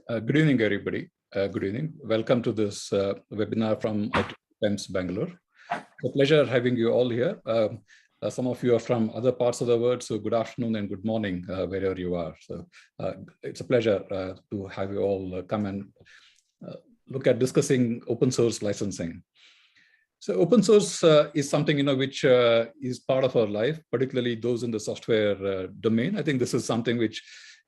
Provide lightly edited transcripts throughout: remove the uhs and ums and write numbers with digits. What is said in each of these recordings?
Good evening, everybody. Good evening. Welcome to this webinar from TEMS Bangalore. It's a pleasure having you all here. Some of you are from other parts of the world, so good afternoon and good morning, wherever you are. So it's a pleasure to have you all come and look at discussing open source licensing. So open source is something which is part of our life, particularly those in the software domain. I think this is something which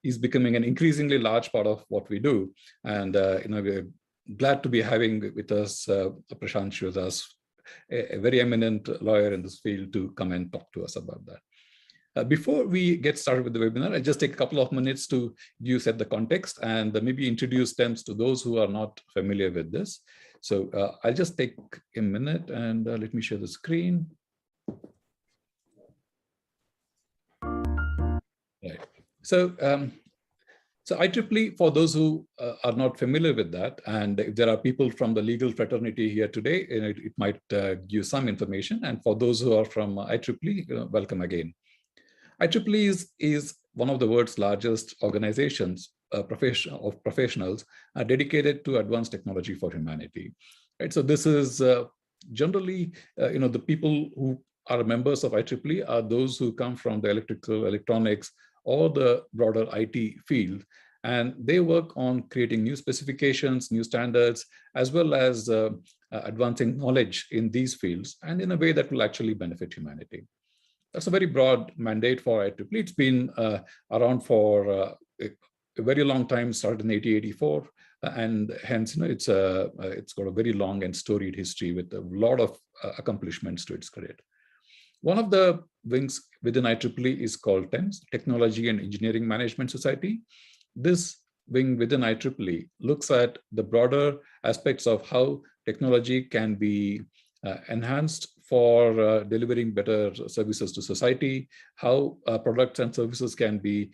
is becoming an increasingly large part of what we do. And we're glad to be having with us Prashant Shivadas, a very eminent lawyer in this field, to come and talk to us about that. Before we get started with the webinar, I'll just take a couple of minutes to set the context and maybe introduce TEMS to those who are not familiar with this. So I'll just take a minute and let me share the screen. Right. So IEEE, for those who are not familiar with that, and if there are people from the legal fraternity here today, it might give some information. And for those who are from IEEE, welcome again. IEEE is one of the world's largest organizations of professionals dedicated to advanced technology for humanity. Right. So this is generally, the people who are members of IEEE are those who come from the electrical, electronics, or the broader IT field, and they work on creating new specifications, new standards, as well as advancing knowledge in these fields, and in a way that will actually benefit humanity. That's a very broad mandate for IEEE. It's been around for a very long time, started in 1884, and hence it's got a very long and storied history with a lot of accomplishments to its credit. One of the wings within IEEE is called TEMS, Technology and Engineering Management Society. This wing within IEEE looks at the broader aspects of how technology can be enhanced for delivering better services to society, how products and services can be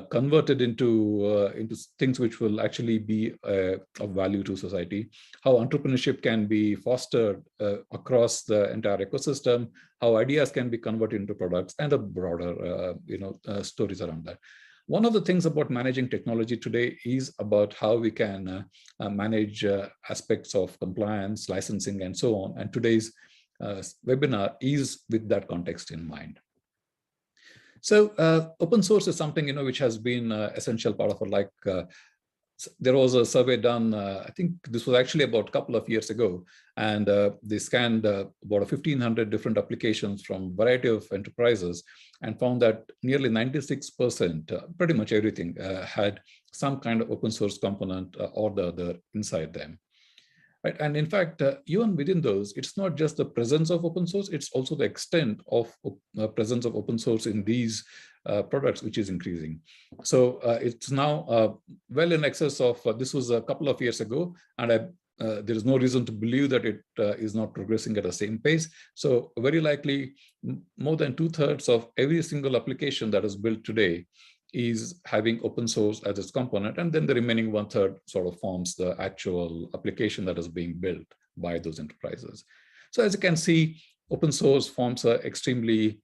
converted into things which will actually be of value to society, how entrepreneurship can be fostered across the entire ecosystem, how ideas can be converted into products, and a broader stories around that. One of the things about managing technology today is about how we can manage aspects of compliance, licensing, and so on. And today's webinar is with that context in mind. So open source is something which has been an essential part of our life. There was a survey done, I think this was actually about a couple of years ago, and they scanned about 1,500 different applications from a variety of enterprises and found that nearly 96%, pretty much everything, had some kind of open source component or the other inside them. Right? And in fact, even within those, it's not just the presence of open source, it's also the extent of presence of open source in these products, which is increasing. So it's now well in excess of, this was a couple of years ago, and there is no reason to believe that it is not progressing at the same pace. So very likely, more than 2/3 of every single application that is built today is having open source as its component, and then the remaining 1/3 sort of forms the actual application that is being built by those enterprises. So as you can see, open source forms an extremely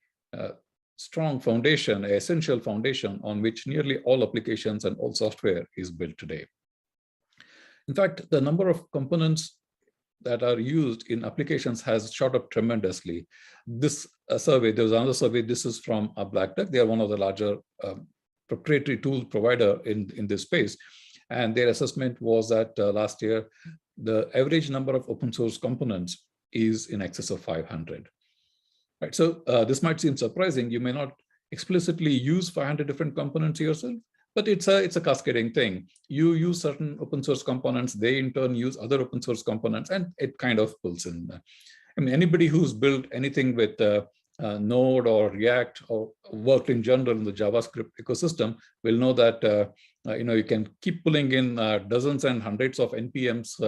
strong foundation, an essential foundation on which nearly all applications and all software is built today. In fact, the number of components that are used in applications has shot up tremendously. This survey, there was another survey, this is from Black Duck. They are one of the larger proprietary tool provider in this space. And their assessment was that last year, the average number of open source components is in excess of 500. Right, so this might seem surprising. You may not explicitly use 500 different components yourself, but it's a cascading thing. You use certain open source components, they in turn use other open source components, and it kind of pulls in. I mean, anybody who's built anything with Node or React or worked in general in the JavaScript ecosystem will know that you can keep pulling in dozens and hundreds of NPMs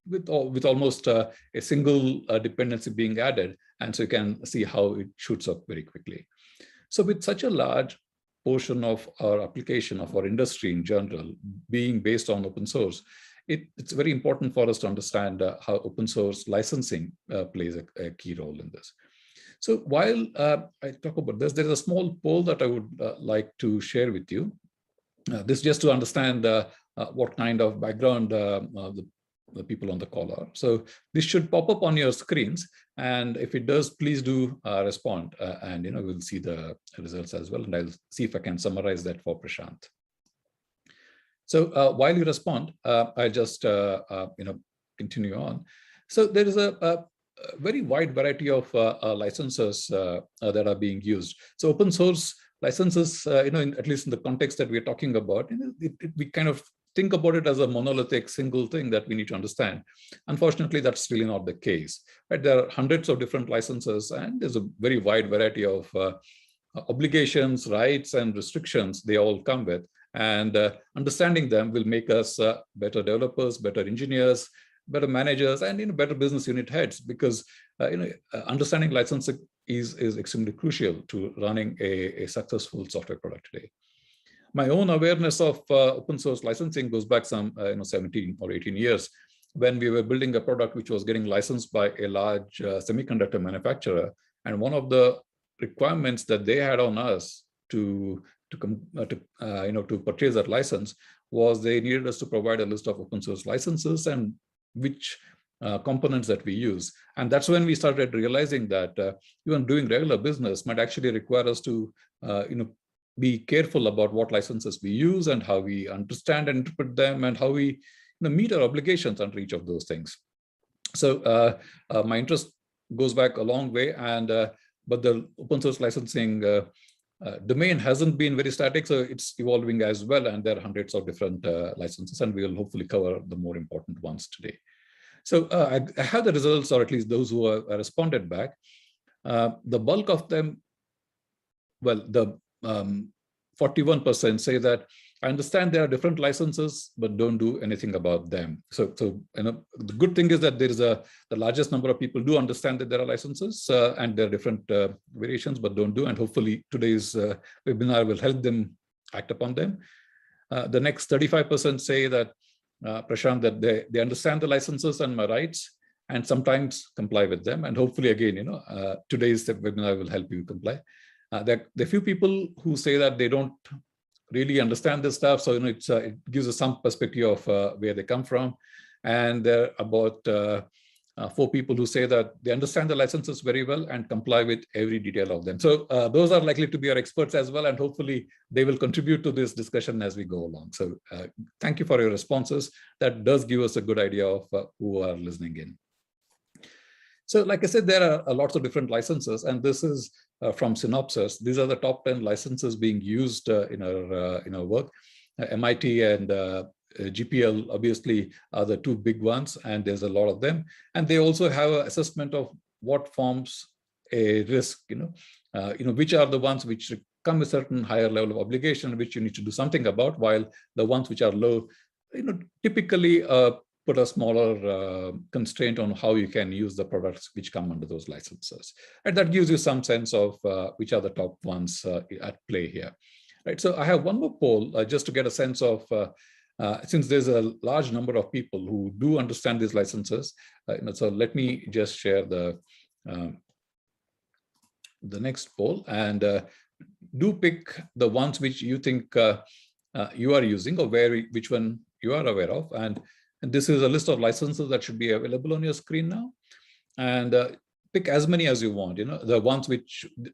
with almost a single dependency being added, and so you can see how it shoots up very quickly. So with such a large portion of our application, of our industry in general, being based on open source, it's very important for us to understand how open source licensing plays a key role in this. So while I talk about this, there is a small poll that I would like to share with you. This just to understand what kind of background the people on the call are. So this should pop up on your screens, and if it does, please do respond, and we'll see the results as well, and I'll see if I can summarize that for Prashant. So while you respond, I'll just continue on. So there is a very wide variety of licenses that are being used. So open source licenses, at least in the context that we're talking about, we kind of think about it as a monolithic single thing that we need to understand. Unfortunately, that's really not the case. Right? There are hundreds of different licenses, and there's a very wide variety of obligations, rights, and restrictions they all come with. And understanding them will make us better developers, better engineers, better managers, and better business unit heads, because understanding licensing is extremely crucial to running a successful software product today. My own awareness of open source licensing goes back some 17 or 18 years, when we were building a product which was getting licensed by a large semiconductor manufacturer, and one of the requirements that they had on us to purchase that license was they needed us to provide a list of open source licenses and which components that we use. And that's when we started realizing that even doing regular business might actually require us to be careful about what licenses we use and how we understand and interpret them, and how we meet our obligations under each of those things. So my interest goes back a long way, and but the open source licensing domain hasn't been very static, so it's evolving as well, and there are hundreds of different licenses, and we will hopefully cover the more important ones today. So I have the results, or at least those who have responded back. The bulk of them, well, the 41% say that I understand there are different licenses, but don't do anything about them. So the good thing is that there is the largest number of people do understand that there are licenses and there are different variations, but don't do. And hopefully today's webinar will help them act upon them. The next 35% say that, Prashant, that they understand the licenses and my rights, and sometimes comply with them. And hopefully, again, today's webinar will help you comply. There are few people who say that they don't really understand this stuff, so it gives us some perspective of where they come from. And there are about 4 people who say that they understand the licenses very well and comply with every detail of them. So those are likely to be our experts as well, and hopefully they will contribute to this discussion as we go along. So thank you for your responses. That does give us a good idea of who are listening in. So like I said, there are lots of different licenses, and this is from Synopsys. These are the top 10 licenses being used in our work. MIT and GPL obviously are the 2 big ones, and there's a lot of them. And they also have an assessment of what forms a risk, which are the ones which come with certain higher level of obligation, which you need to do something about, while the ones which are low, typically put a smaller constraint on how you can use the products which come under those licenses. And that gives you some sense of which are the top ones at play here. Right. So I have one more poll just to get a sense of, since there's a large number of people who do understand these licenses. So let me just share the next poll, and do pick the ones which you think you are using, or which one you are aware of. And this is a list of licenses that should be available on your screen now. And pick as many as you want, the ones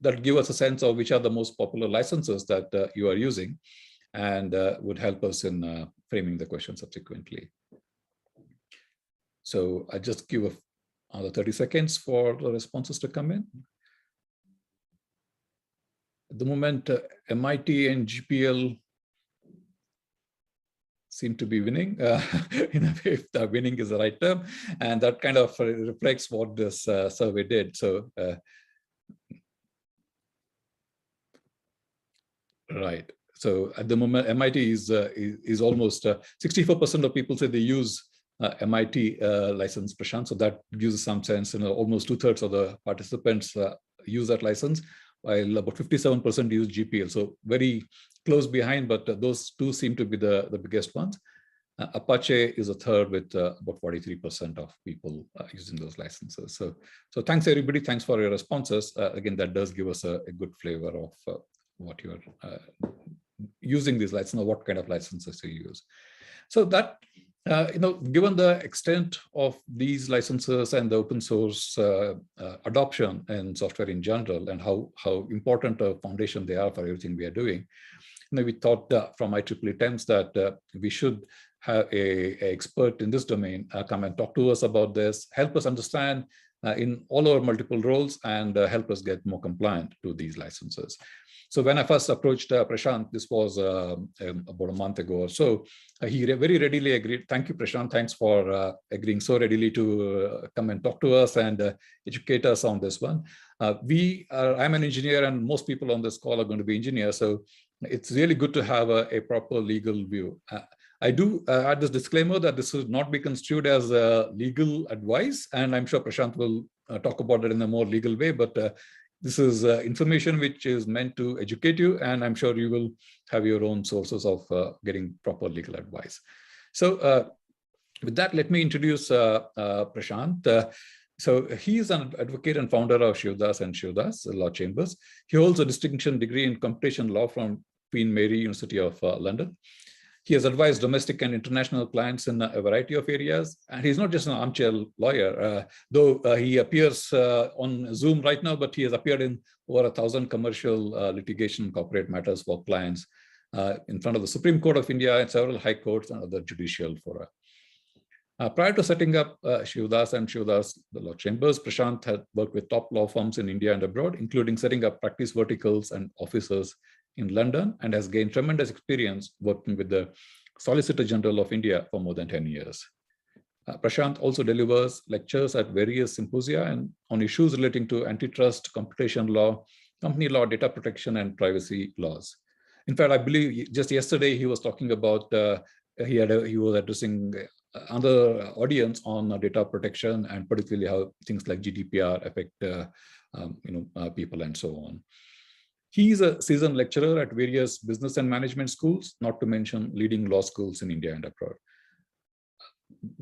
that give us a sense of which are the most popular licenses that you are using, and would help us in framing the question subsequently. So I just give another 30 seconds for the responses to come in. At the moment, MIT and GPL seem to be winning, if the winning is the right term, and that kind of reflects what this survey did. So, right. So at the moment, MIT is almost 64% of people say they use MIT license, Prashant. So that gives us some sense. Almost 2/3 of the participants use that license, while about 57% use GPL. So very close behind, but those 2 seem to be the biggest ones. Apache is a third with about 43% of people using those licenses. So thanks everybody. Thanks for your responses. Again, that does give us a good flavor of what you're using these licenses, what kind of licenses you use. So that, given the extent of these licenses and the open source adoption in software in general, and how important a foundation they are for everything we are doing, we thought from IEEE TEMS that we should have a expert in this domain come and talk to us about this, help us understand in all our multiple roles, and help us get more compliant to these licenses. So when I first approached Prashant, this was about a month ago or so, he very readily agreed. Thank you, Prashant. Thanks for agreeing so readily to come and talk to us and educate us on this one. I'm an engineer, and most people on this call are going to be engineers. So it's really good to have a proper legal view. I do add this disclaimer that this will not be construed as legal advice, and I'm sure Prashant will talk about it in a more legal way, but this is information which is meant to educate you, and I'm sure you will have your own sources of getting proper legal advice. So with that, let me introduce Prashant. So he is an advocate and founder of Shivdas and Shivdas Law Chambers. He holds a distinction degree in computation law from Queen Mary University of London. He has advised domestic and international clients in a variety of areas. And he's not just an armchair lawyer, though he appears on Zoom right now, but he has appeared in over 1,000 commercial litigation corporate matters for clients in front of the Supreme Court of India and several high courts and other judicial fora. Prior to setting up Shivdas and Shivdas, the law chambers, Prashant had worked with top law firms in India and abroad, including setting up practice verticals and offices in London, and has gained tremendous experience working with the Solicitor General of India for more than 10 years. Prashant also delivers lectures at various symposia and on issues relating to antitrust, computation law, company law, data protection, and privacy laws. In fact, I believe just yesterday he was talking about, he was addressing another audience on data protection, and particularly how things like GDPR affect people and so on. He is a seasoned lecturer at various business and management schools, not to mention leading law schools in India and abroad.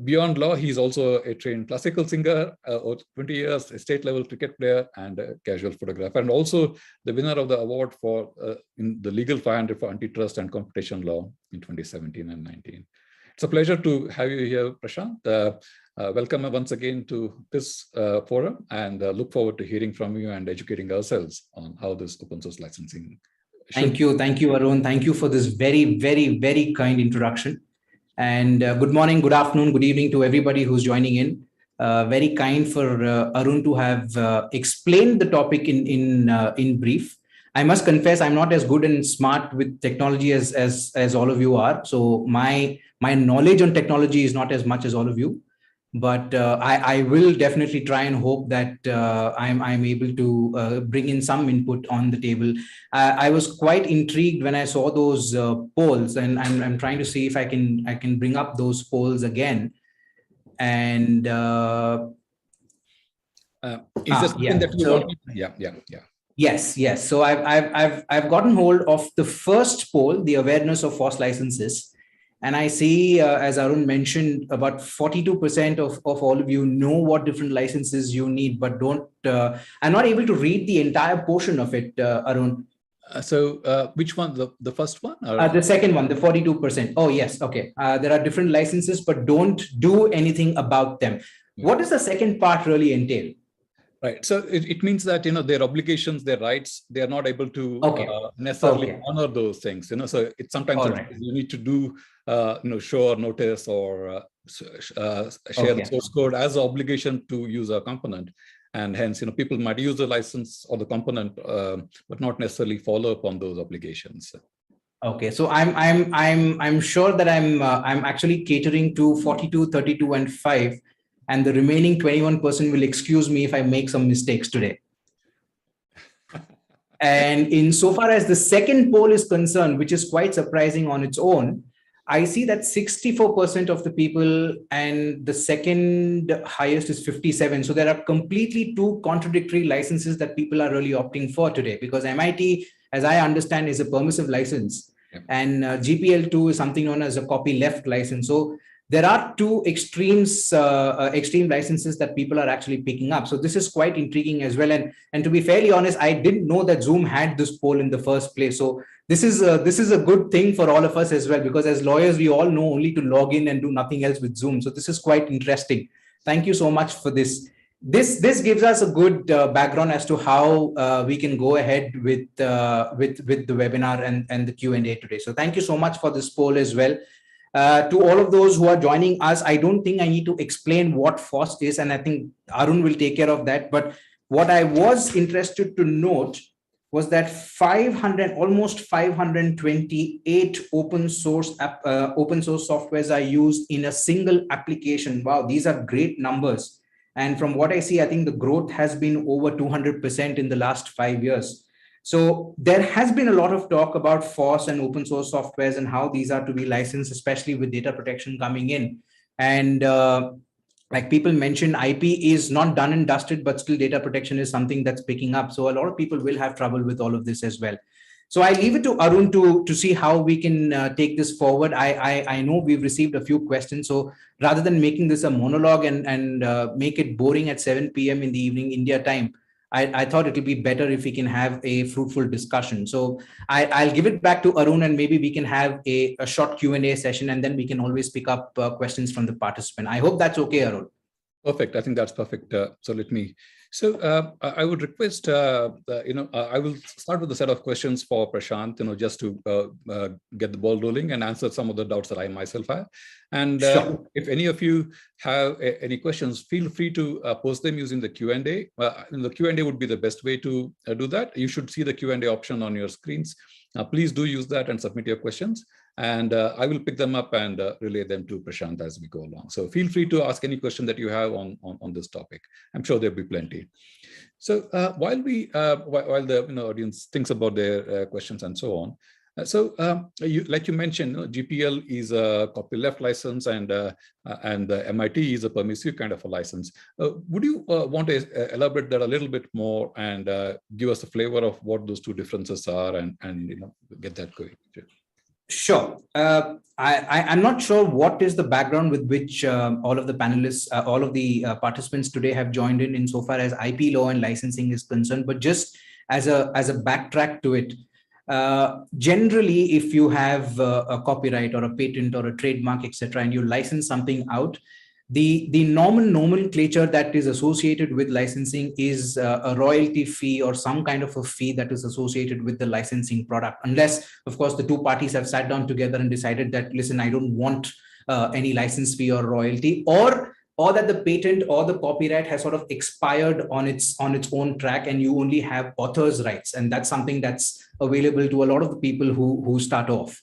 Beyond law, he is also a trained classical singer, 20 years, a state-level cricket player, and a casual photographer, and also the winner of the award for in the Legal 500 for Antitrust and Competition Law in 2017 and 19. It's a pleasure to have you here, Prashant. Welcome once again to this forum, and look forward to hearing from you and educating ourselves on how this open source licensing. Thank you, Arun. Thank you for this very, very, very kind introduction. And good morning, good afternoon, good evening to everybody who's joining in. Very kind for Arun to have explained the topic in brief. I must confess, I'm not as good and smart with technology as all of you are. So my knowledge on technology is not as much as all of you. But I will definitely try and hope that I'm able to bring in some input on the table. I was quite intrigued when I saw those polls, and I'm trying to see if I can bring up those polls again. And is this something that you want? Yeah. Yes. So I've gotten hold of the first poll, the awareness of false licenses. And I see, as Arun mentioned, about 42% of all of you know what different licenses you need, but don't. I'm not able to read the entire portion of it, Arun. So which one? The first one? The second one, the 42%. Oh, yes. Okay. There are different licenses, but don't do anything about them. Yeah. What does the second part really entail? Right. So it means that, their obligations, their rights, they are not able to necessarily honor those things. So it's sometimes you need to do, show or notice or share the source code as an obligation to use a component. And hence, people might use the license or the component, but not necessarily follow up on those obligations. Okay, so I'm sure that I'm actually catering to 42, 32, and 5. And the remaining 21% will excuse me if I make some mistakes today. And insofar as the second poll is concerned, which is quite surprising on its own, I see that 64% of the people, and the second highest is 57. So there are completely two contradictory licenses that people are really opting for today, because MIT, as I understand, is a permissive license. And GPL2 is something known as a copyleft license. So there are two extreme licenses that people are actually picking up. So this is quite intriguing as well. And to be fairly honest, I didn't know that Zoom had this poll in the first place. So this is a good thing for all of us as well, because as lawyers, we all know only to log in and do nothing else with Zoom. So this is quite interesting. Thank you so much for this. This gives us a good background as to how we can go ahead with the webinar and the Q&A today. So thank you so much for this poll as well. To all of those who are joining us, I don't think I need to explain what FOSS is, and I think Arun will take care of that. But what I was interested to note was that almost 528 open source softwares are used in a single application. Wow, these are great numbers. And from what I see, I think the growth has been over 200% in the last 5 years. So there has been a lot of talk about FOSS and open source softwares and how these are to be licensed, especially with data protection coming in. And like people mentioned, IP is not done and dusted, but still data protection is something that's picking up. So a lot of people will have trouble with all of this as well. So I leave it to Arun to see how we can take this forward. I know we've received a few questions. So rather than making this a monologue and make it boring at 7 p.m. in the evening India time, I thought it will be better if we can have a fruitful discussion. So I'll give it back to Arun, and maybe we can have a short Q&A session, and then we can always pick up questions from the participant. I hope that's okay, Arun. Perfect. I think that's perfect. So let me. So I would request, I will start with a set of questions for Prashant, just to get the ball rolling and answer some of the doubts that I myself have. And sure. If any of you have any questions, feel free to post them using the Q&A. The Q&A would be the best way to do that. You should see the Q&A option on your screens. Please do use that and submit your questions. And I will pick them up and relay them to Prashant as we go along. So feel free to ask any question that you have on this topic. I'm sure there'll be plenty. So while the audience thinks about their questions and so on, like you mentioned, GPL is a copyleft license, and MIT is a permissive kind of a license. Would you want to elaborate that a little bit more and give us a flavor of what those two differences are, and get that going? Sure. I'm not sure what is the background with which all of the panelists, all of the participants today have joined in insofar as IP law and licensing is concerned. But just as a backtrack to it, generally, if you have a copyright or a patent or a trademark, etc., and you license something out, the normal nomenclature that is associated with licensing is a royalty fee or some kind of a fee that is associated with the licensing product, unless, of course, the two parties have sat down together and decided that, listen, I don't want any license fee or royalty, or that the patent or the copyright has sort of expired on its own track, and you only have author's rights, and that's something that's available to a lot of the people who start off.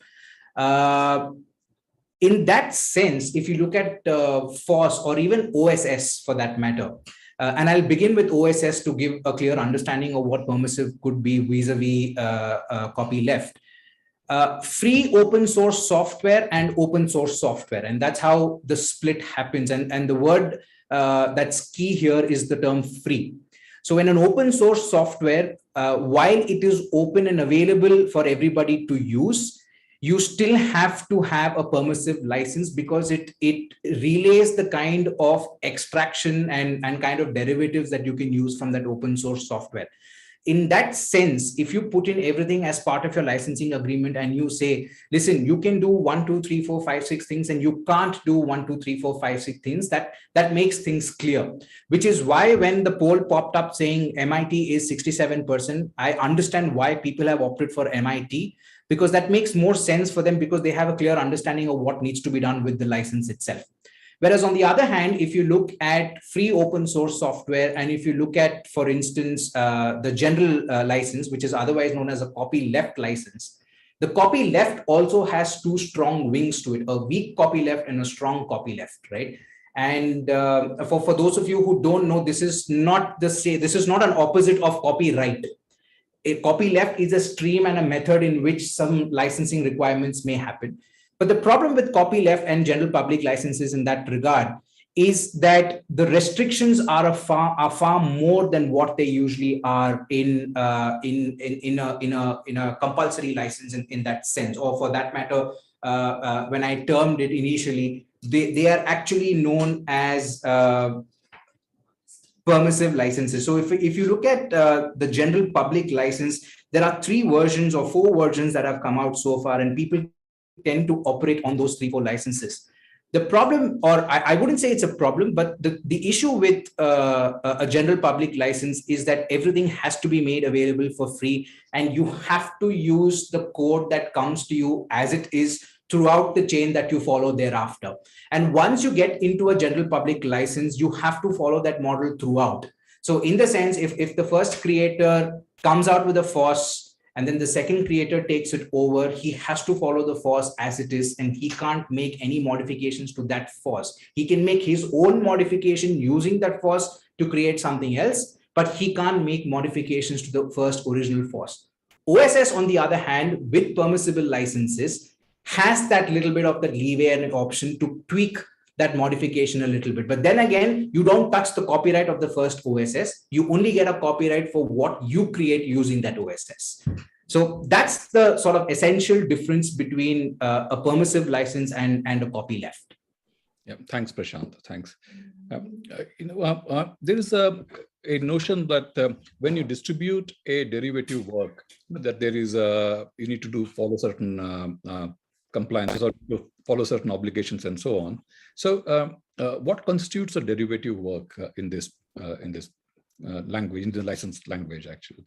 In that sense, if you look at FOSS or even OSS for that matter, and I'll begin with OSS to give a clear understanding of what permissive could be vis-a-vis copyleft. Free open source software and open source software, and that's how the split happens. And the word that's key here is the term free. So in an open source software, while it is open and available for everybody to use, you still have to have a permissive license, because it relays the kind of extraction and kind of derivatives that you can use from that open source software. In that sense, if you put in everything as part of your licensing agreement and you say, listen, you can do 1, 2, 3, 4, 5, 6 things, and you can't do 1, 2, 3, 4, 5, 6 things, that makes things clear. Which is why when the poll popped up saying MIT is 67%, I understand why people have opted for MIT, because that makes more sense for them, because they have a clear understanding of what needs to be done with the license itself. Whereas on the other hand, if you look at free open source software, and if you look at, for instance, the general license, which is otherwise known as a copyleft license, the copyleft also has two strong wings to it, a weak copyleft and a strong copyleft, right? And for those of you who don't know, this is not an opposite of copyright. A copyleft is a stream and a method in which some licensing requirements may happen. But the problem with copyleft and general public licenses in that regard is that the restrictions are far more than what they usually are in a compulsory license in that sense, or for that matter, when I termed it initially, they are actually known as permissive licenses. So if you look at the general public license, there are 3 versions or 4 versions that have come out so far, and people tend to operate on those 3-4 licenses. The problem, or I wouldn't say it's a problem, but the issue with a general public license is that everything has to be made available for free, and you have to use the code that comes to you as it is throughout the chain that you follow thereafter. And once you get into a general public license, you have to follow that model throughout. So in the sense, if the first creator comes out with a FOSS, and then the second creator takes it over, he has to follow the FOSS as it is, and he can't make any modifications to that FOSS. He can make his own modification using that FOSS to create something else, but he can't make modifications to the first original FOSS. OSS, on the other hand, with permissible licenses, has that little bit of the leeway and option to tweak that modification a little bit. But then again, you don't touch the copyright of the first OSS. You only get a copyright for what you create using that OSS. So that's the sort of essential difference between a permissive license and a copyleft. Yeah, thanks, Prashant. Thanks. There is a notion that when you distribute a derivative work, that there is you need to follow certain compliances or follow certain obligations and so on. So, what constitutes a derivative work in this language, in the licensed language, actually?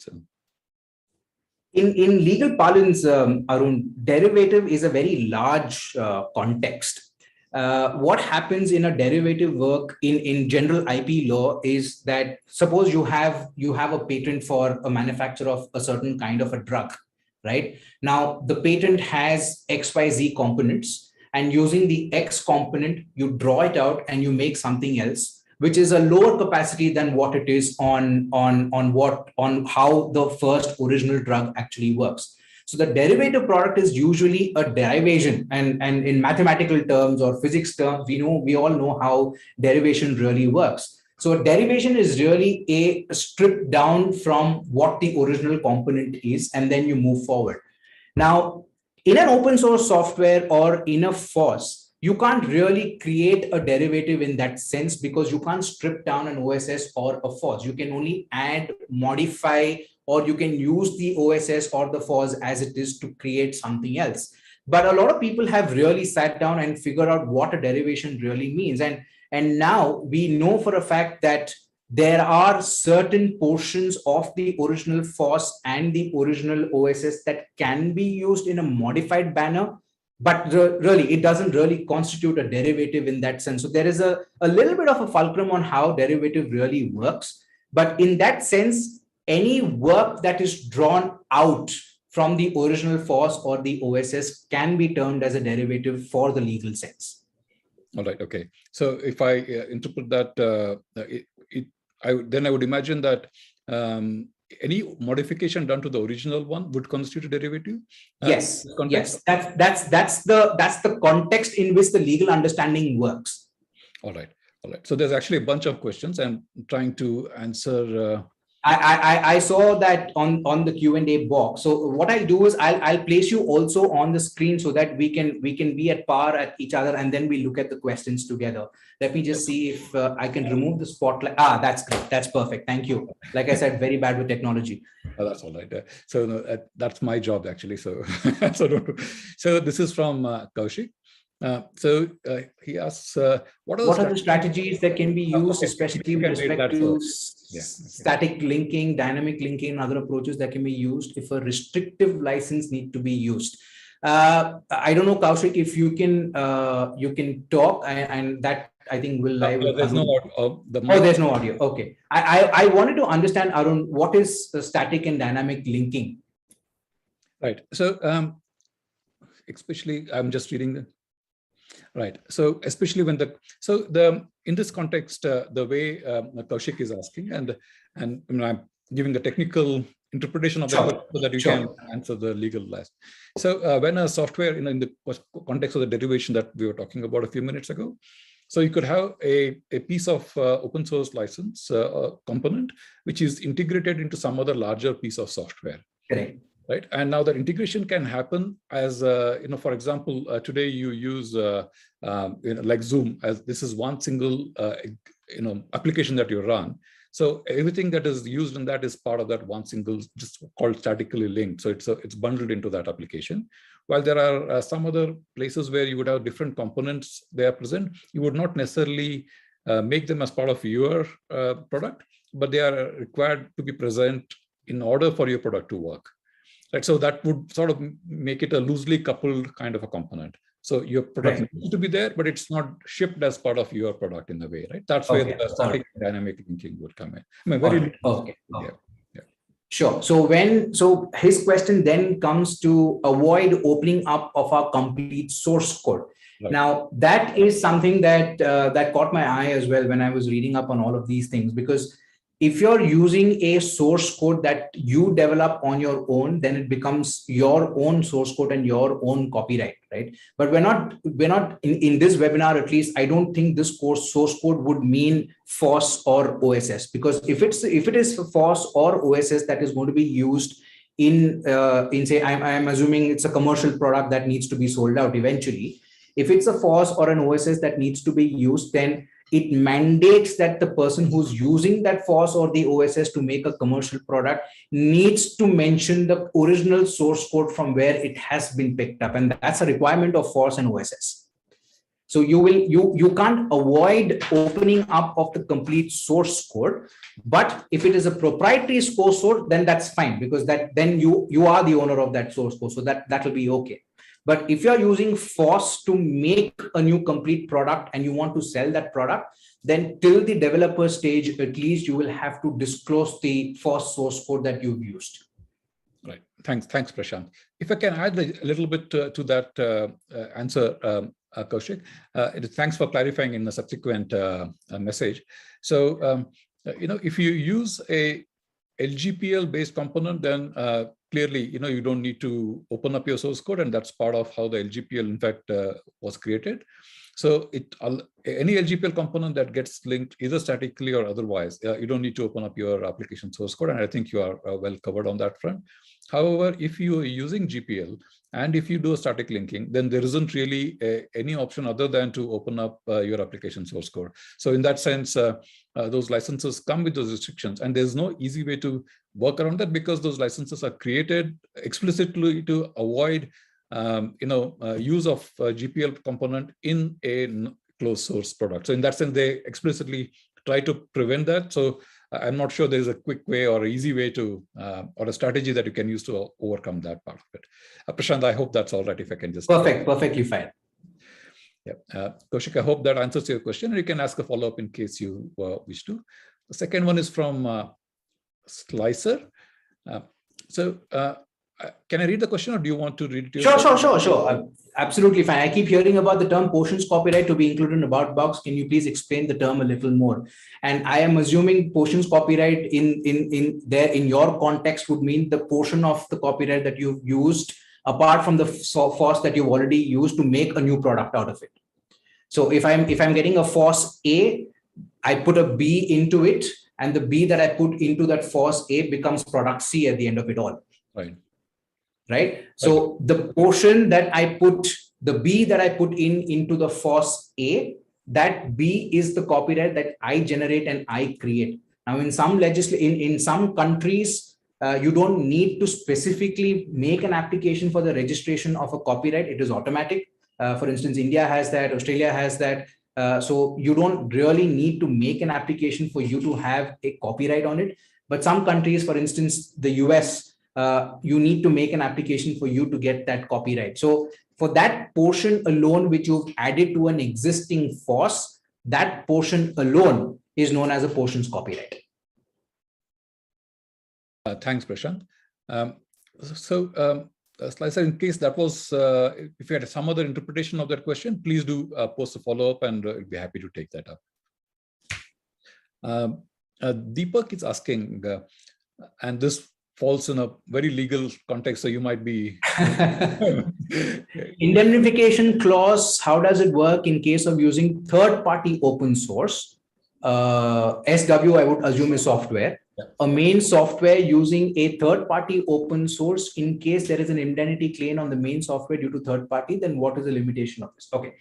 In legal parlance, Arun, derivative is a very large context. What happens in a derivative work in general IP law is that suppose you have a patent for a manufacture of a certain kind of a drug, right? Now the patent has XYZ components, and using the X component, you draw it out and you make something else, which is a lower capacity than what it is on how the first original drug actually works. So the derivative product is usually a derivation, and in mathematical terms or physics terms, we all know how derivation really works. So a derivation is really a strip down from what the original component is, and then you move forward. Now, in an open source software or in a FOSS, you can't really create a derivative in that sense because you can't strip down an OSS or a FOSS. You can only add, modify, or you can use the OSS or the FOSS as it is to create something else. But a lot of people have really sat down and figured out what a derivation really means. And now we know for a fact that there are certain portions of the original FOSS and the original OSS that can be used in a modified manner, but really it doesn't really constitute a derivative in that sense. So there is a little bit of a fulcrum on how derivative really works. But in that sense, any work that is drawn out from the original FOSS or the OSS can be termed as a derivative for the legal sense. All right. Okay. So if I interpret that, then I would imagine that any modification done to the original one would constitute a derivative. Yes. Yes. That's the context in which the legal understanding works. All right. All right. So there's actually a bunch of questions I'm trying to answer. I saw that on the Q&A box. So what I'll do is I'll place you also on the screen so that we can be at par at each other, and then we look at the questions together. Let me just see if I can remove the spotlight. That's great. That's perfect. Thank you. Like I said, very bad with technology. Oh, that's all right. So no, that's my job actually. So so this is from Kaushik. So he asks, what are the strategies that can be used, especially with respect to static linking, dynamic linking, and other approaches that can be used if a restrictive license need to be used? I don't know, Kaushik, if you can talk, and that I think will live. There's no audio. There's no audio. Okay. I wanted to understand, Arun, what is the static and dynamic linking? Right. So especially, I'm just reading the. Right. So especially when in this context, the way Kaushik is asking, and I'm giving the technical interpretation of that so that you can answer the legal last. So when a software in the context of the derivation that we were talking about a few minutes ago, so you could have a piece of open source license component which is integrated into some other larger piece of software. Correct. right? And now that integration can happen as, for example, today you use like Zoom, as this is one single, application that you run. So everything that is used in that is part of that one single, just called statically linked. So it's bundled into that application. While there are some other places where you would have different components they are present, you would not necessarily make them as part of your product, but they are required to be present in order for your product to work. Right, so that would sort of make it a loosely coupled kind of a component. So your product needs to be there, but it's not shipped as part of your product in a way, right? That's where the static dynamic linking would come in. I mean, very yeah. Sure. So his question then comes to avoid opening up of our complete source code. Right. Now that is something that that caught my eye as well when I was reading up on all of these things, because if you're using a source code that you develop on your own, then it becomes your own source code and your own copyright, right? But we're not in this webinar, at least, I don't think this course source code would mean FOSS or OSS, because if it is for FOSS or OSS that is going to be used in say, I'm assuming it's a commercial product that needs to be sold out eventually. If it's a FOSS or an OSS that needs to be used, then it mandates that the person who's using that FOSS or the OSS to make a commercial product needs to mention the original source code from where it has been picked up. And that's a requirement of FOSS and OSS. So you can't avoid opening up of the complete source code, but if it is a proprietary source code, then that's fine, because then you are the owner of that source code. So that will be okay. But if you're using FOSS to make a new complete product and you want to sell that product, then till the developer stage, at least you will have to disclose the FOSS source code that you've used. Right. Thanks, Prashant. If I can add a little bit to that answer, Kaushik, thanks for clarifying in the subsequent message. So, if you use a LGPL based component, then clearly, you don't need to open up your source code, and that's part of how the LGPL, in fact, was created. So any LGPL component that gets linked either statically or otherwise, you don't need to open up your application source code, and I think you are well covered on that front. However, if you are using GPL and if you do a static linking, then there isn't really any option other than to open up your application source code. So in that sense, those licenses come with those restrictions, and there's no easy way to work around that, because those licenses are created explicitly to avoid use of GPL component in a closed source product. So in that sense, they explicitly try to prevent that. So I'm not sure there's a quick way or an easy way to, or a strategy that you can use to overcome that part of it. Prashant, I hope that's all right if I can just... Perfectly fine. Yeah, Kaushik, I hope that answers your question, and you can ask a follow-up in case you wish to. The second one is from Slicer. Can I read the question, or do you want to read it? Sure. Absolutely fine. I keep hearing about the term portions copyright to be included in about box. Can you please explain the term a little more? And I am assuming portions copyright in your context would mean the portion of the copyright that you've used apart from the FOSS that you've already used to make a new product out of it. So if I'm getting a FOSS A, I put a B into it, and the B that I put into that FOSS A becomes product C at the end of it all. Right. So the portion that I put, the B that I put into the FOSS A, that B is the copyright that I generate and I create. Now, in some in some countries, you don't need to specifically make an application for the registration of a copyright. It is automatic. For instance, India has that, Australia has that. So you don't really need to make an application for you to have a copyright on it. But some countries, for instance, the US, you need to make an application for you to get that copyright. So for that portion alone, which you've added to an existing FOSS, that portion alone is known as a portions copyright. Thanks, Prashant. Slicer, in case that was, if you had some other interpretation of that question, please do post a follow-up, and we'll be happy to take that up. Deepak is asking, and this falls in a very legal context, so you might be... Indemnification clause, how does it work in case of using third-party open source? SW, I would assume, is software. a main software using a third-party open source in case there is an indemnity claim on the main software due to third party, then what is the limitation of this? Okay.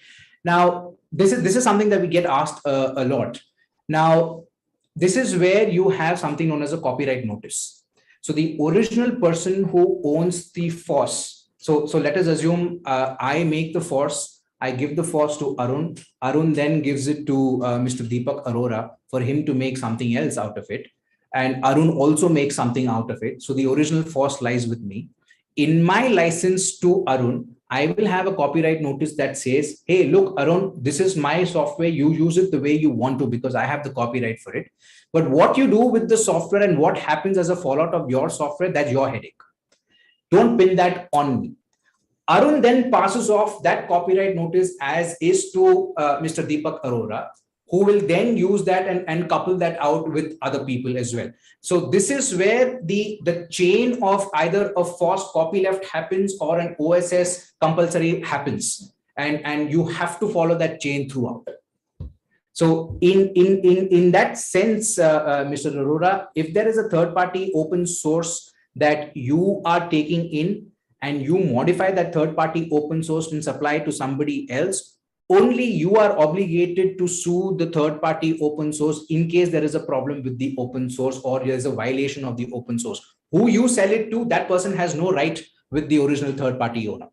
Now, this is something that we get asked a lot. Now, this is where you have something known as a copyright notice. So the original person who owns the FOSS, so let us assume I make the FOSS, I give the FOSS to Arun. Arun then gives it to Mr. Deepak Arora for him to make something else out of it. And Arun also makes something out of it. So the original FOSS lies with me. In my license to Arun, I will have a copyright notice that says, hey, look, Arun, this is my software. You use it the way you want to because I have the copyright for it. But what you do with the software and what happens as a fallout of your software, that's your headache. Don't pin that on me. Arun then passes off that copyright notice as is to Mr. Deepak Arora, who will then use that and couple that out with other people as well. So this is where the chain of either a FOSS copyleft happens or an OSS compulsory happens. And you have to follow that chain throughout. So in that sense, Mr. Arora, if there is a third-party open source that you are taking in and you modify that third-party open source and supply it to somebody else, only you are obligated to sue the third-party open source in case there is a problem with the open source or there is a violation of the open source. Who you sell it to, that person has no right with the original third-party owner.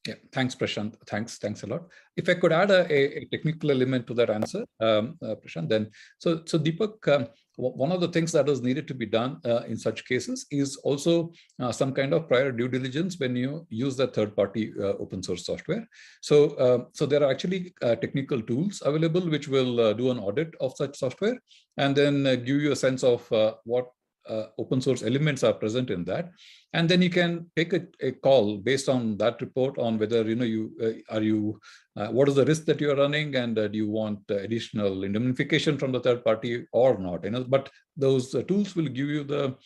Yeah, thanks, Prashant. Thanks a lot. If I could add a technical element to that answer, Prashant, then so Deepak, one of the things that is needed to be done in such cases is also some kind of prior due diligence when you use the third-party open source software. So there are actually technical tools available which will do an audit of such software and then give you a sense of what open source elements are present in that, and then you can take a call based on that report on whether what is the risk that you are running, and do you want additional indemnification from the third party or not. But those tools will give you the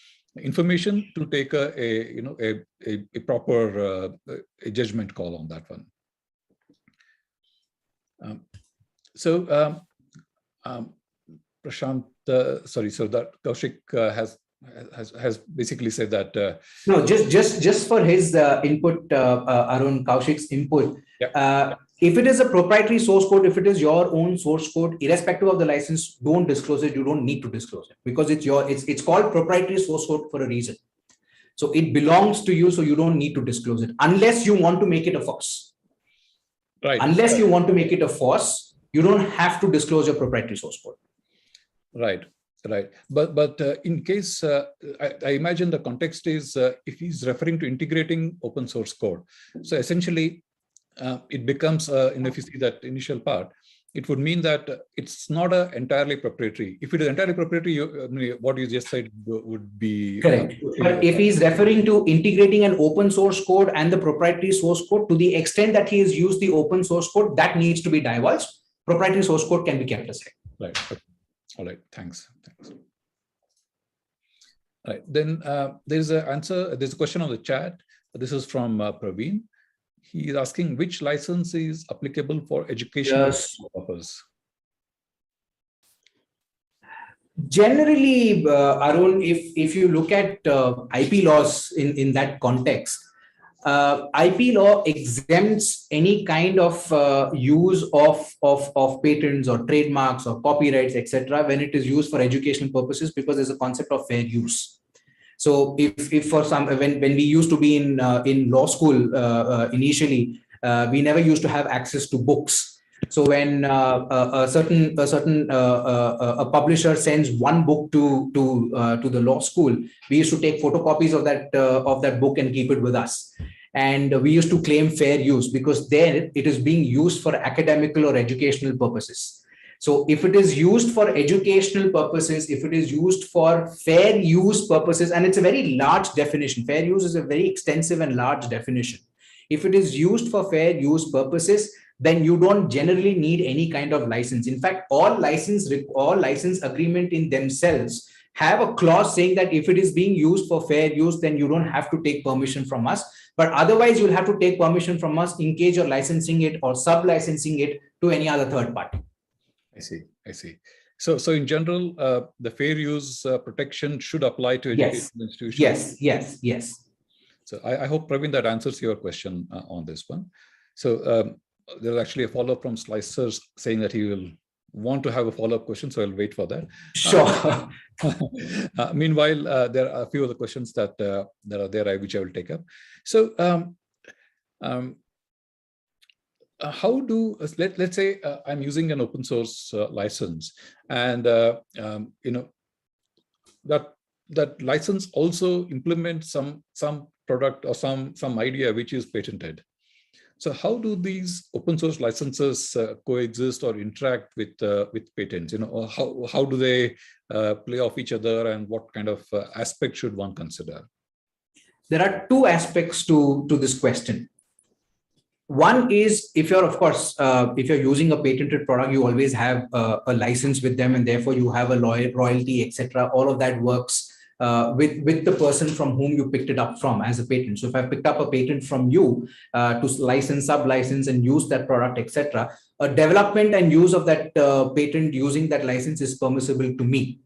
information to take a proper a judgment call on that one. Prashant, sorry, so that Kaushik has basically said that no, just for his input, Arun, Kaushik's input. Yeah. If it is a proprietary source code, if it is your own source code, irrespective of the license, don't disclose it. You don't need to disclose it because it's called proprietary source code for a reason. So it belongs to you, so you don't need to disclose it unless you want to make it a FOSS. Right. Unless you want to make it a FOSS, you don't have to disclose your proprietary source code. Right. But in case, I imagine the context is if he's referring to integrating open source code. So essentially, it becomes, if you see that initial part, it would mean that it's not entirely proprietary. If it is entirely proprietary, what you just said would be correct. But if he's referring to integrating an open source code and the proprietary source code, to the extent that he has used the open source code, that needs to be divulged. Proprietary source code can be kept aside. Right. Okay. All right. Thanks. All right. Then there's a question on the chat. This is from Praveen. He is asking which license is applicable for educational purpose. Generally, Arun, if you look at IP laws in that context, IP law exempts any kind of use of patents or trademarks or copyrights, etc., when it is used for educational purposes, because there's a concept of fair use. So if for some, when we used to be in law school initially, we never used to have access to books. So when a publisher sends one book to the law school, we used to take photocopies of that book and keep it with us. And we used to claim fair use because then it is being used for academical or educational purposes. So if it is used for educational purposes, if it is used for fair use purposes, and it's a very large definition, fair use is a very extensive and large definition. If it is used for fair use purposes, then you don't generally need any kind of license. In fact, all license agreement in themselves have a clause saying that if it is being used for fair use, then you don't have to take permission from us. But otherwise, you'll have to take permission from us in case you're licensing it or sub-licensing it to any other third party. I see. So in general, the fair use protection should apply to educational institutions. Yes. So I hope, Praveen, that answers your question on this one. So there's actually a follow-up from Slicers saying that he will want to have a follow-up question, so I'll wait for that. Sure. Meanwhile, there are a few other questions that are there, which I will take up. So how do, let's say I'm using an open source license, and that license also implements some product or some idea which is patented. So how do these open source licenses coexist or interact with patents? Or how do they play off each other, and what kind of aspect should one consider? There are two aspects to this question. One is, if you're, of course, if you're using a patented product, you always have a license with them, and therefore you have a royalty, etc. All of that works with the person from whom you picked it up from as a patent. So if I picked up a patent from you to license, sub-license, and use that product, etc., a development and use of that patent using that license is permissible to me.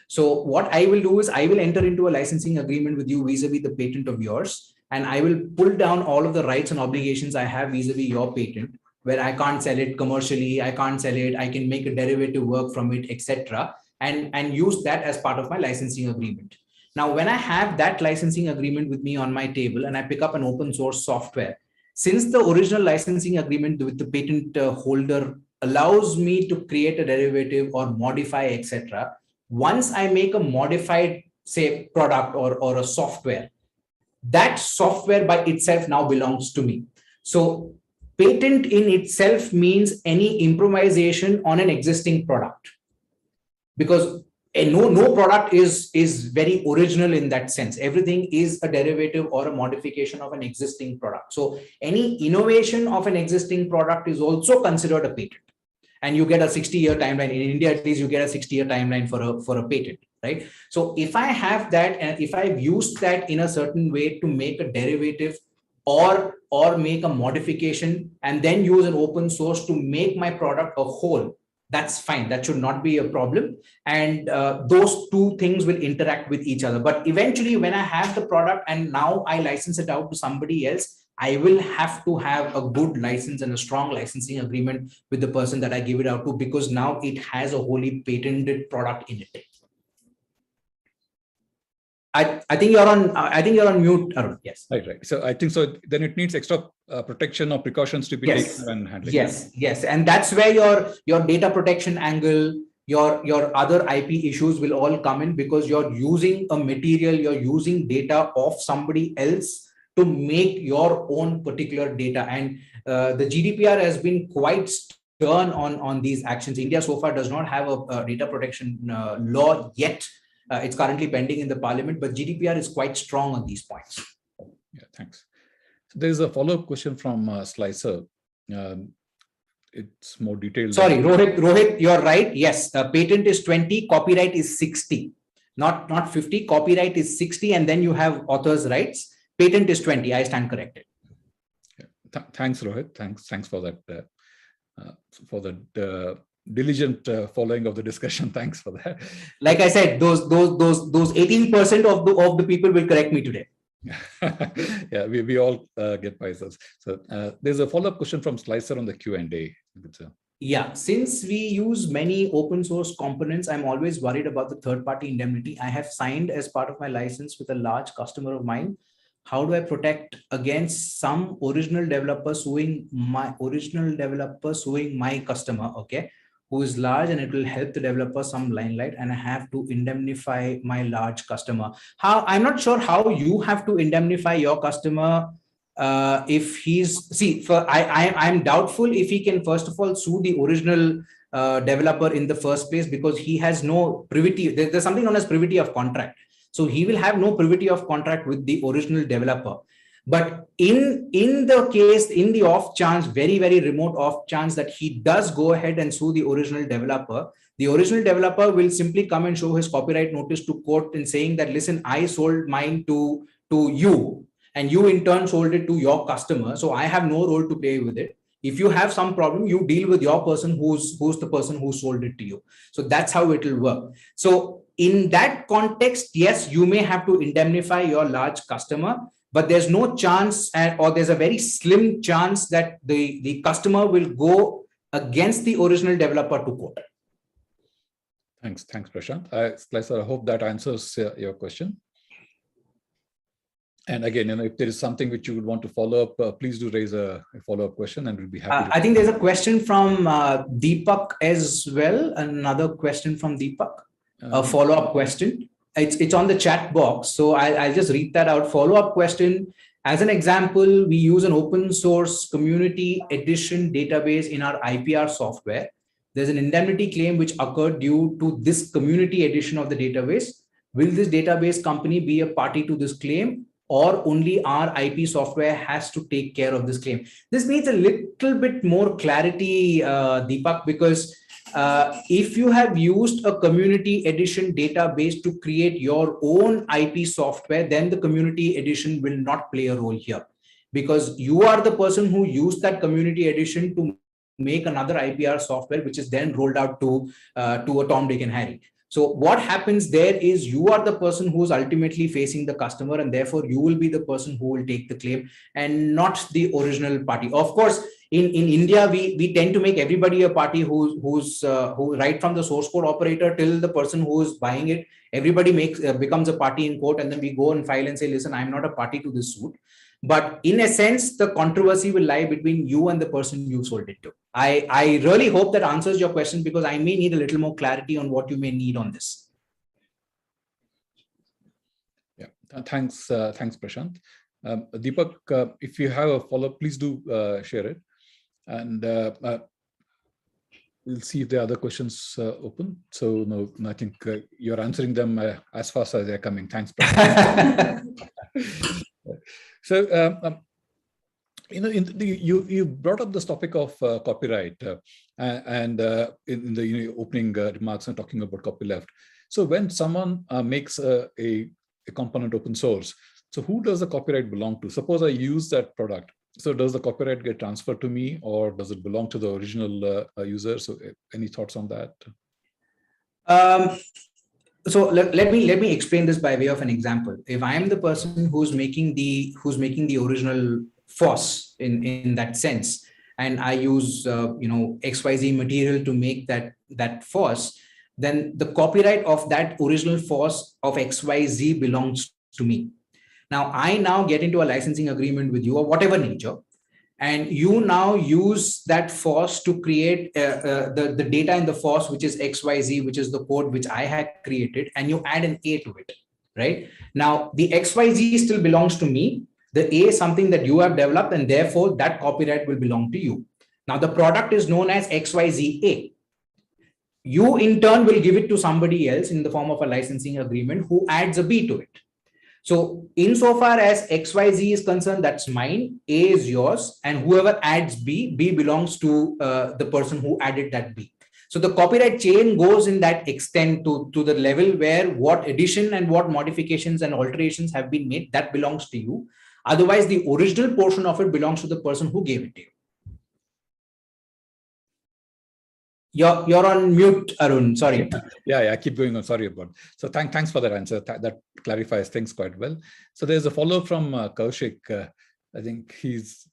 So what I will do is I will enter into a licensing agreement with you vis-a-vis the patent of yours, and I will pull down all of the rights and obligations I have vis-a-vis your patent, where I can't sell it commercially, I can't sell it, I can make a derivative work from it, etc., and use that as part of my licensing agreement. Now, when I have that licensing agreement with me on my table and I pick up an open source software, since the original licensing agreement with the patent holder allows me to create a derivative or modify, etc., once I make a modified, say, product or a software, that software by itself now belongs to me. So patent in itself means any improvisation on an existing product, because no product is very original in that sense. Everything is a derivative or a modification of an existing product. So any innovation of an existing product is also considered a patent. And you get a 60-year timeline. In India, at least, you get a 60-year timeline for a patent, right? So if I have that, and if I've used that in a certain way to make a derivative or make a modification, and then use an open source to make my product a whole, that's fine. That should not be a problem. And those two things will interact with each other. But eventually, when I have the product and now I license it out to somebody else, I will have to have a good license and a strong licensing agreement with the person that I give it out to, because now it has a wholly patented product in it. I think you're on mute, Arun. Yes. Right. So I think so. Then it needs extra protection or precautions to be taken when handling. Yes, and that's where your data protection angle, your other IP issues will all come in, because you're using a material, you're using data of somebody else to make your own particular data. And the GDPR has been quite stern on these actions. India so far does not have a data protection law yet. It's currently pending in the parliament, but GDPR is quite strong on these points. Yeah, thanks. So there's a follow-up question from Slicer. It's more detailed. Sorry, Rohit, you're right. Yes, patent is 20, copyright is 60, not 50. Copyright is 60, and then you have author's rights. Patent is 20. I stand corrected. Yeah. Thanks, Rohit. Thanks for that. For the diligent following of the discussion. Thanks for that. Like I said, those 18% of the people will correct me today. Yeah, we all get biases. So there's a follow-up question from Slicer on the Q&A. Yeah, since we use many open source components, I'm always worried about the third-party indemnity. I have signed as part of my license with a large customer of mine. How do I protect against some original developer suing my customer, okay, who is large, and it will help the developer some limelight, and I have to indemnify my large customer? I'm not sure how you have to indemnify your customer if he's, I'm doubtful if he can first of all sue the original developer in the first place, because he has no privity. There's something known as privity of contract. So he will have no privity of contract with the original developer. But in the off chance, very, very remote off chance that he does go ahead and sue the original developer will simply come and show his copyright notice to court and saying that, listen, I sold mine to you, and you in turn sold it to your customer. So I have no role to play with it. If you have some problem, you deal with your person who's the person who sold it to you. So that's how it will work. So in that context, yes, you may have to indemnify your large customer, but there's no chance, or there's a very slim chance that the customer will go against the original developer to court. Thanks, Prashant. Slicer, I hope that answers your question. And again, if there is something which you would want to follow up, please do raise a follow-up question, and we'll be happy to. I think there's a question from Deepak as well. Another question from Deepak, a follow-up question. It's on the chat box, so I'll just read that out. Follow-up question. As an example, we use an open source community edition database in our IPR software. There's an indemnity claim which occurred due to this community edition of the database. Will this database company be a party to this claim, or only our IP software has to take care of this claim? This needs a little bit more clarity, Deepak, because if you have used a community edition database to create your own IP software, then the community edition will not play a role here, because you are the person who used that community edition to make another IPR software, which is then rolled out to a Tom, Dick, and Harry. So what happens there is you are the person who is ultimately facing the customer, and therefore you will be the person who will take the claim and not the original party. Of course, in India, we tend to make everybody a party who right from the source code operator till the person who is buying it, everybody becomes a party in court, and then we go and file and say, listen, I'm not a party to this suit. But in a sense, the controversy will lie between you and the person you sold it to. I really hope that answers your question, because I may need a little more clarity on what you may need on this. Yeah, thanks, Prashant. Deepak, if you have a follow-up, please do share it. And we'll see if there are other questions open. So no, I think you're answering them as fast as they're coming. Thanks, Prashant. So, you brought up this topic of copyright and in the opening remarks and talking about copyleft. So when someone makes a component open source, so who does the copyright belong to? Suppose I use that product. So does the copyright get transferred to me, or does it belong to the original user? So any thoughts on that? So let me explain this by way of an example. If I am the person who's making the original FOSS in that sense, and I use XYZ material to make that FOSS, then the copyright of that original FOSS of XYZ belongs to me. Now I get into a licensing agreement with you of whatever nature, and you now use that FOSS to create the data in the FOSS, which is XYZ, which is the code which I had created, and you add an A to it, right? Now, the XYZ still belongs to me. The A is something that you have developed, and therefore that copyright will belong to you. Now, the product is known as XYZA. You, in turn, will give it to somebody else in the form of a licensing agreement who adds a B to it. So insofar as XYZ is concerned, that's mine, A is yours, and whoever adds B belongs to the person who added that B. So the copyright chain goes in that extent to the level where what addition and what modifications and alterations have been made, that belongs to you. Otherwise, the original portion of it belongs to the person who gave it to you. You're on mute, Arun. Sorry. Yeah, keep going on. Sorry about it. So thanks for that answer. That clarifies things quite well. So there's a follow-up from Kaushik. I think he's...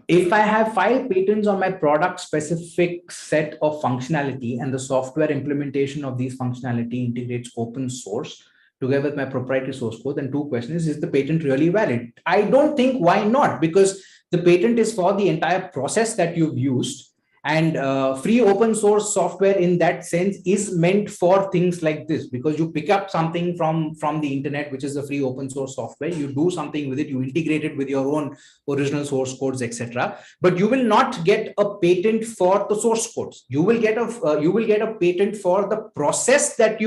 if I have 5 patents on my product-specific set of functionality, and the software implementation of these functionality integrates open source together with my proprietary source code, then 2 questions: is the patent really valid? I don't think why not, because the patent is for the entire process that you've used. And free open source software in that sense is meant for things like this, because you pick up something from the internet, which is the free open source software, you do something with it, you integrate it with your own original source codes, etc. But you will not get a patent for the source codes. You will get a patent for the process that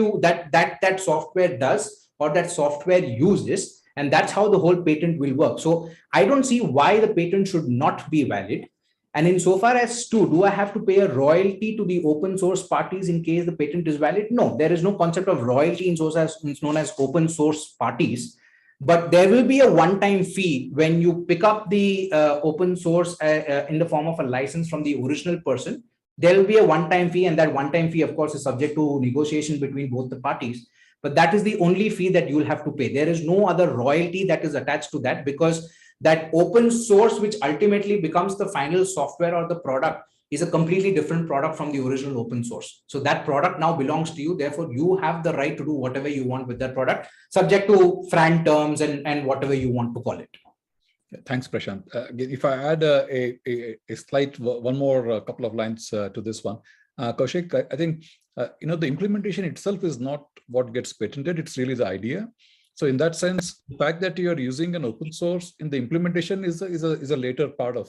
that software does or that software uses, and that's how the whole patent will work. So I don't see why the patent should not be valid. And insofar as to, do I have to pay a royalty to the open source parties in case the patent is valid? No, there is no concept of royalty in so as known as open source parties. but there will be a one-time fee when you pick up the open source in the form of a license from the original person. There will be a one-time fee, and that one-time fee, of course, is subject to negotiation between both the parties. But that is the only fee that you will have to pay. There is no other royalty that is attached to that, because that open source, which ultimately becomes the final software or the product, is a completely different product from the original open source. So that product now belongs to you. Therefore, you have the right to do whatever you want with that product, subject to FRAND terms and whatever you want to call it. Thanks, Prashant. If I add a slight one more couple of lines to this one, Kaushik, I think the implementation itself is not what gets patented. It's really the idea. So in that sense, the fact that you are using an open source in the implementation is a later part of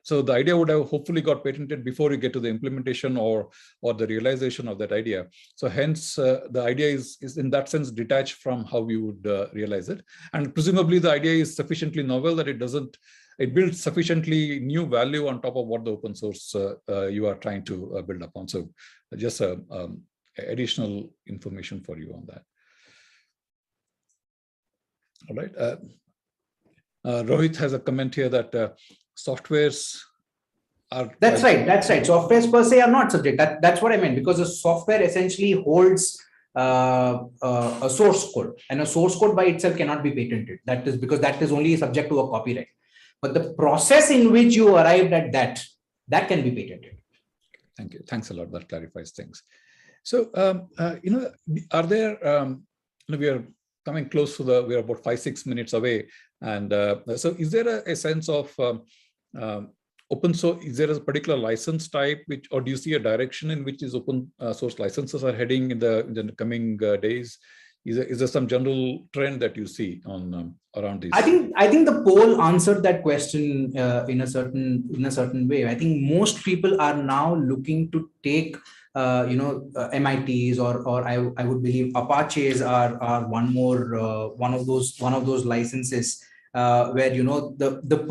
so the idea would have hopefully got patented before you get to the implementation or the realization of that idea. So hence, the idea is in that sense detached from how we would realize it. And presumably the idea is sufficiently novel that it builds sufficiently new value on top of what the open source you are trying to build upon. So just additional information for you on that. All right. Rohit has a comment here that softwares are... That's right. Softwares per se are not subject. That's what I meant, because a software essentially holds a source code, and a source code by itself cannot be patented. That is because that is only subject to a copyright. But the process in which you arrived at that can be patented. Thank you. Thanks a lot. That clarifies things. So, are there, we are coming close to we're about 5-6 minutes away. And so is there a sense of open source? Is there a particular license type, or do you see a direction in which these open source licenses are heading in the coming days? Is there some general trend that you see on around these? I think the poll answered that question in a certain way. I think most people are now looking to take MITs or I would believe Apaches are one of those licenses where the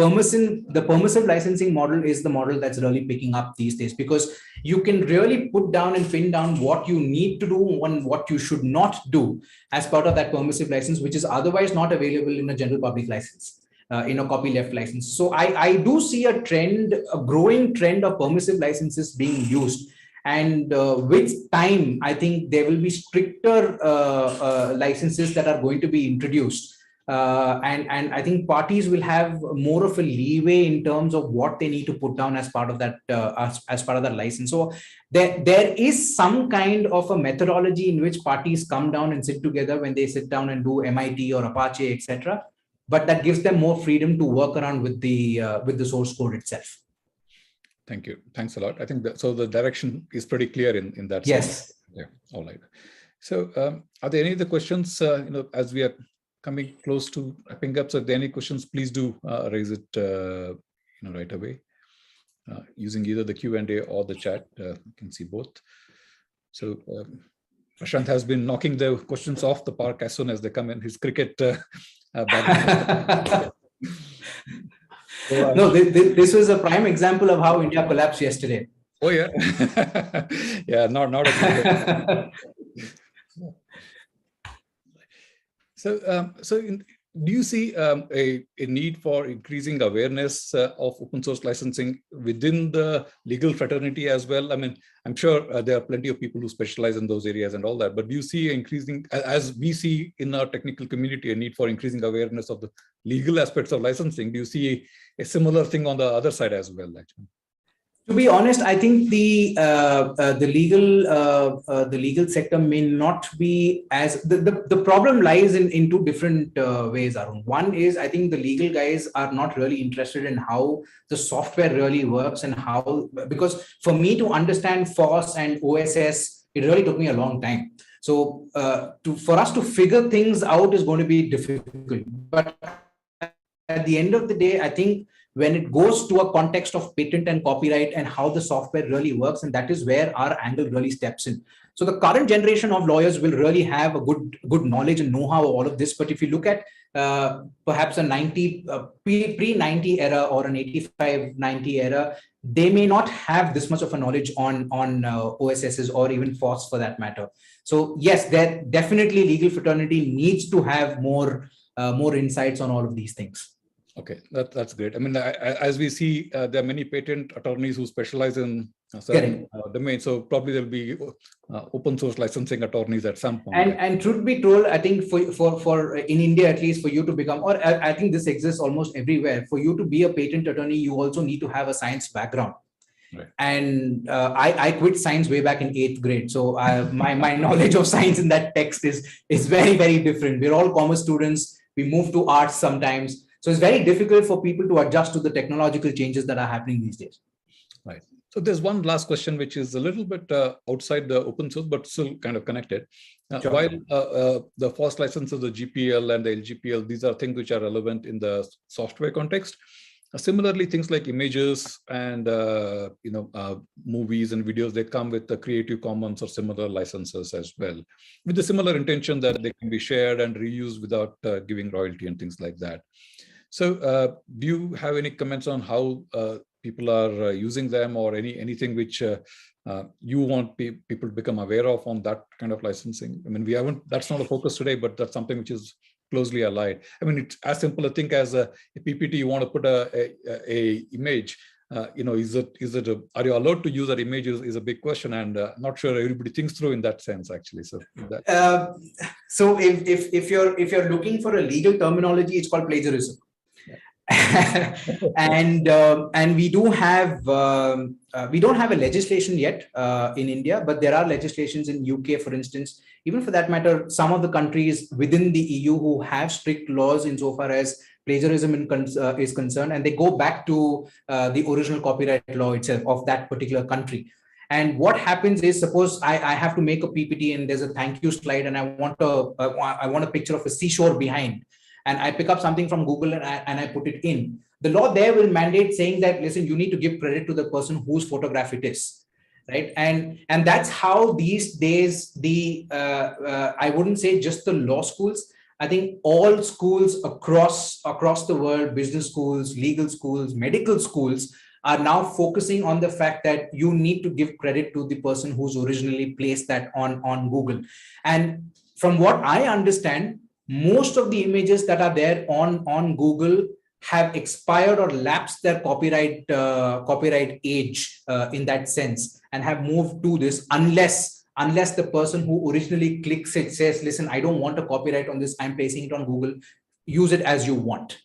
permissive licensing model is the model that's really picking up these days, because you can really put down and pin down what you need to do and what you should not do as part of that permissive license, which is otherwise not available in a general public license, in a copyleft license. So I do see a growing trend of permissive licenses being used. And with time, I think there will be stricter licenses that are going to be introduced. And I think parties will have more of a leeway in terms of what they need to put down as part of that as part of that license. So there is some kind of a methodology in which parties come down and sit together when they sit down and do MIT or Apache, etc. But that gives them more freedom to work around with the source code itself. Thank you. Thanks a lot. I think so the direction is pretty clear in that yes. sense. Yeah. All right. So are there any other questions, as we are coming close to wrapping up? So if there are any questions, please do raise it right away using either the Q&A or the chat. You can see both. So Prashant has been knocking the questions off the park as soon as they come in. His cricket background. No, this was a prime example of how India collapsed yesterday. Oh yeah, yeah, not a So do you see a need for increasing awareness of open source licensing within the legal fraternity as well? I mean, I'm sure there are plenty of people who specialize in those areas and all that, but do you see increasing, as we see in our technical community, a need for increasing awareness of the legal aspects of licensing? Do you see a similar thing on the other side as well, actually? To be honest, I think the legal sector may not be as the problem lies in two different ways, Arun. One is, I think the legal guys are not really interested in how the software really works and how, because for me to understand FOSS and OSS, it really took me a long time. So for us to figure things out is going to be difficult. But at the end of the day, I think when it goes to a context of patent and copyright and how the software really works. And that is where our angle really steps in. So the current generation of lawyers will really have a good knowledge and know-how of all of this. But if you look at perhaps a 90 pre-90 era or an 85-90 era, they may not have this much of a knowledge on OSSs or even FOSS for that matter. So yes, there definitely legal fraternity needs to have more insights on all of these things. Okay, that's great. I mean, as we see, there are many patent attorneys who specialize in certain domains. So probably there'll be open source licensing attorneys at some point. And truth be told, I think for in India at least, for you to become, or I think this exists almost everywhere, for you to be a patent attorney, you also need to have a science background. Right. And I quit science way back in 8th grade. So my knowledge of science in that text is very, very different. We're all commerce students. We move to arts sometimes. So it's very difficult for people to adjust to the technological changes that are happening these days. Right. So there's one last question, which is a little bit outside the open source, but still kind of connected. Sure. While the FOSS licenses, the GPL and the LGPL, these are things which are relevant in the software context. Similarly, things like images and movies and videos, they come with the Creative Commons or similar licenses as well, with the similar intention that they can be shared and reused without giving royalty and things like that. So do you have any comments on how people are using them, or anything which you want people to become aware of on that kind of licensing? I mean, that's not a focus today, but that's something which is closely allied. I mean, it's as simple a thing as a PPT. You want to put a image. Are you allowed to use that image is a big question, and not sure everybody thinks through in that sense, actually. So so if you're looking for a legal terminology, it's called plagiarism. And we don't have a legislation yet in India, but there are legislations in UK, for instance, even for that matter, some of the countries within the EU who have strict laws insofar as plagiarism is concerned, and they go back to the original copyright law itself of that particular country. And what happens is, suppose I have to make a PPT and there's a thank you slide, and I want a picture of a seashore behind. And I pick up something from Google and I put it in. The law there will mandate saying that, listen, you need to give credit to the person whose photograph it is, right? And that's how these days I wouldn't say just the law schools. I think all schools across the world, business schools, legal schools, medical schools, are now focusing on the fact that you need to give credit to the person who's originally placed that on Google. And from what I understand, most of the images that are there on Google have expired or lapsed their copyright age in that sense, and have moved to this, unless the person who originally clicks it says, listen, I don't want a copyright on this, I'm placing it on Google, use it as you want.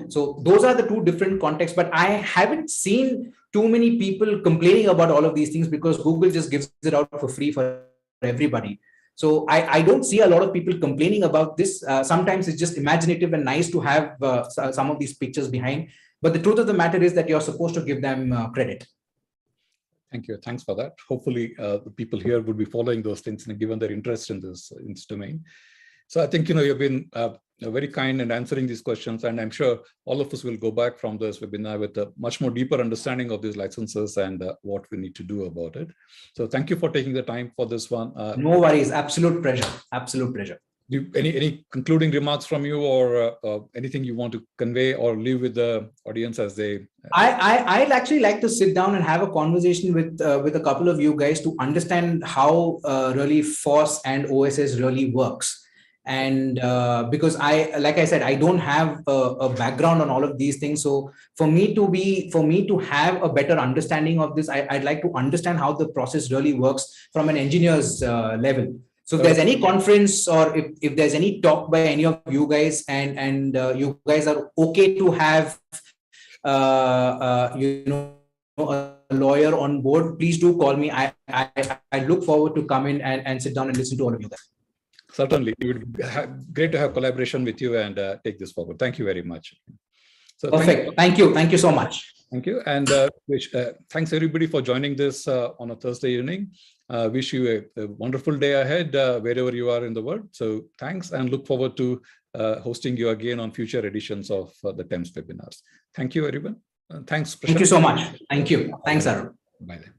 So those are the two different contexts, but I haven't seen too many people complaining about all of these things, because Google just gives it out for free for everybody. So I don't see a lot of people complaining about this. Sometimes it's just imaginative and nice to have some of these pictures behind. But the truth of the matter is that you're supposed to give them credit. Thank you. Thanks for that. Hopefully, the people here would be following those things and given their interest in this domain. So I think, you've been very kind in answering these questions, and I'm sure all of us will go back from this webinar with a much more deeper understanding of these licenses and what we need to do about it. So thank you for taking the time for this one. No worries. Absolute pleasure. Absolute pleasure. Any concluding remarks from you, or anything you want to convey or leave with the audience as they? I'd actually like to sit down and have a conversation with a couple of you guys to understand how really FOSS and OSS really works. And because like I said, I don't have a background on all of these things. So for me to have a better understanding of this, I'd like to understand how the process really works from an engineer's level. So if there's any conference, or if there's any talk by any of you guys, and you guys are okay to have a lawyer on board, please do call me. I look forward to come in and sit down and listen to all of you guys. Certainly, it would be great to have collaboration with you and take this forward. Thank you very much. So perfect. Thank you so much. Thank you, and thanks everybody for joining this on a Thursday evening. Wish you a wonderful day ahead wherever you are in the world. So thanks, and look forward to hosting you again on future editions of the TEMS webinars. Thank you, everyone. Thanks, Prashant. Thank you so much. Thank you. Thanks, Arun. Bye then.